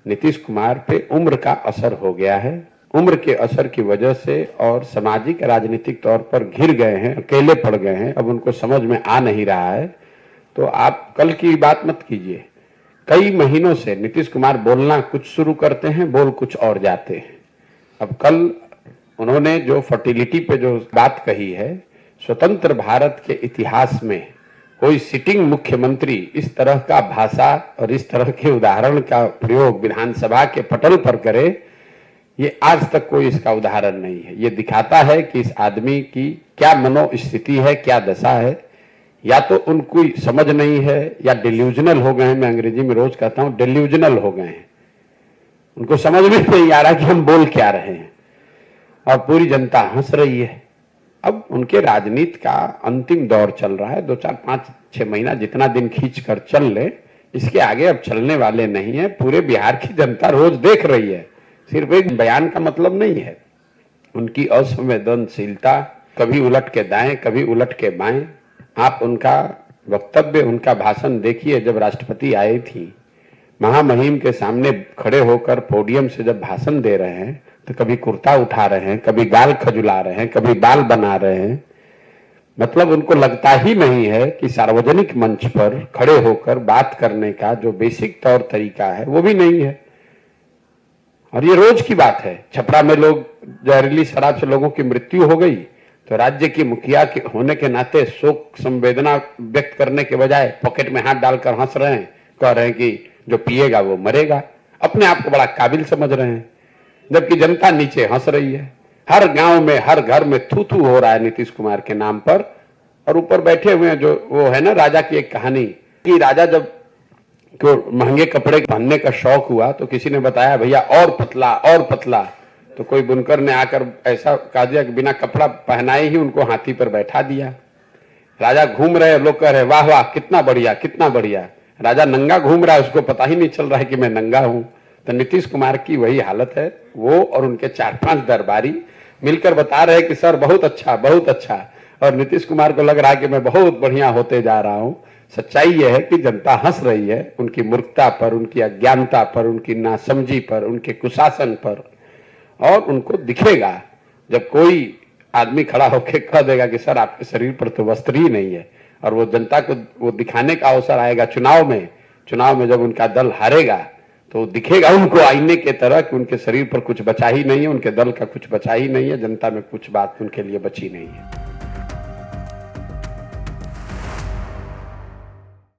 नीतीश कुमार पे उम्र का असर हो गया है। उम्र के असर की वजह से और सामाजिक राजनीतिक तौर पर घिर गए हैं, अकेले पड़ गए हैं, अब उनको समझ में आ नहीं रहा है। तो आप कल की बात मत कीजिए। कई महीनों से नीतीश कुमार बोलना कुछ शुरू करते हैं, बोल कुछ और जाते हैं। अब कल उन्होंने जो फर्टिलिटी पे जो बात कही है, स्वतंत्र भारत के इतिहास में कोई सिटिंग मुख्यमंत्री इस तरह का भाषा और इस तरह के उदाहरण का प्रयोग विधानसभा के पटल पर करे, ये आज तक कोई इसका उदाहरण नहीं है। ये दिखाता है कि इस आदमी की क्या मनोस्थिति है, क्या दशा है। या तो उनको समझ नहीं है या डिल्यूजनल हो गए हैं। मैं अंग्रेजी में रोज कहता हूं डिल्यूजनल हो गए हैं, उनको समझ में नहीं आ रहा कि हम बोल क्या रहे हैं और पूरी जनता हंस रही है। अब उनके राजनीति का अंतिम दौर चल रहा है। 2, 4, 5, 6 महीना जितना दिन खींच कर चल ले, इसके आगे अब चलने वाले नहीं है। पूरे बिहार की जनता रोज देख रही है, सिर्फ एक बयान का मतलब नहीं है। उनकी असंवेदनशीलता, कभी उलट के दाएं कभी उलट के बाएं। आप उनका वक्तव्य, उनका भाषण देखिए। जब राष्ट्रपति आई थी, महामहिम के सामने खड़े होकर पोडियम से जब भाषण दे रहे हैं तो कभी कुर्ता उठा रहे हैं, कभी गाल खजुला रहे हैं, कभी बाल बना रहे हैं। मतलब उनको लगता ही नहीं है कि सार्वजनिक मंच पर खड़े होकर बात करने का जो बेसिक तौर तरीका है वो भी नहीं है। और ये रोज की बात है। छपरा में लोग जहरीली शराब से लोगों की मृत्यु हो गई तो राज्य की मुखिया के होने के नाते शोक संवेदना व्यक्त करने के बजाय पॉकेट में हाथ डालकर हंस रहे हैं, कह रहे हैं कि जो पिएगा वो मरेगा। अपने आप को बड़ा काबिल समझ रहे हैं, जबकि जनता नीचे हंस रही है। हर गांव में, हर घर में थू थू हो रहा है नीतीश कुमार के नाम पर। और ऊपर बैठे हुए हैं जो वो है ना, राजा की एक कहानी कि राजा जब को महंगे कपड़े पहनने का शौक हुआ तो किसी ने बताया भैया और पतला और पतला। तो कोई बुनकर ने आकर ऐसा कह दिया कि बिना कपड़ा पहनाए ही उनको हाथी पर बैठा दिया। राजा घूम रहे, लोग कह रहे वाह वाह कितना बढ़िया कितना बढ़िया। राजा नंगा घूम रहा है, उसको पता ही नहीं चल रहा है कि मैं नंगा हूं। तो नीतीश कुमार की वही हालत है। वो और उनके 4-5 दरबारी मिलकर बता रहे हैं कि सर बहुत अच्छा बहुत अच्छा, और नीतीश कुमार को लग रहा है कि मैं बहुत बढ़िया होते जा रहा हूं। सच्चाई यह है कि जनता हंस रही है उनकी मूर्खता पर, उनकी अज्ञानता पर, उनकी नासमझी पर, उनके कुशासन पर। और उनको दिखेगा जब कोई आदमी खड़ा होकर कह देगा कि सर आपके शरीर पर तो वस्त्र ही नहीं है, और वो जनता को वो दिखाने का अवसर आएगा चुनाव में जब उनका दल हारेगा तो दिखेगा उनको आईने के तरह कि उनके शरीर पर कुछ बचा ही नहीं है, उनके दल का कुछ बचा ही नहीं है, जनता में कुछ बात उनके लिए बची नहीं है।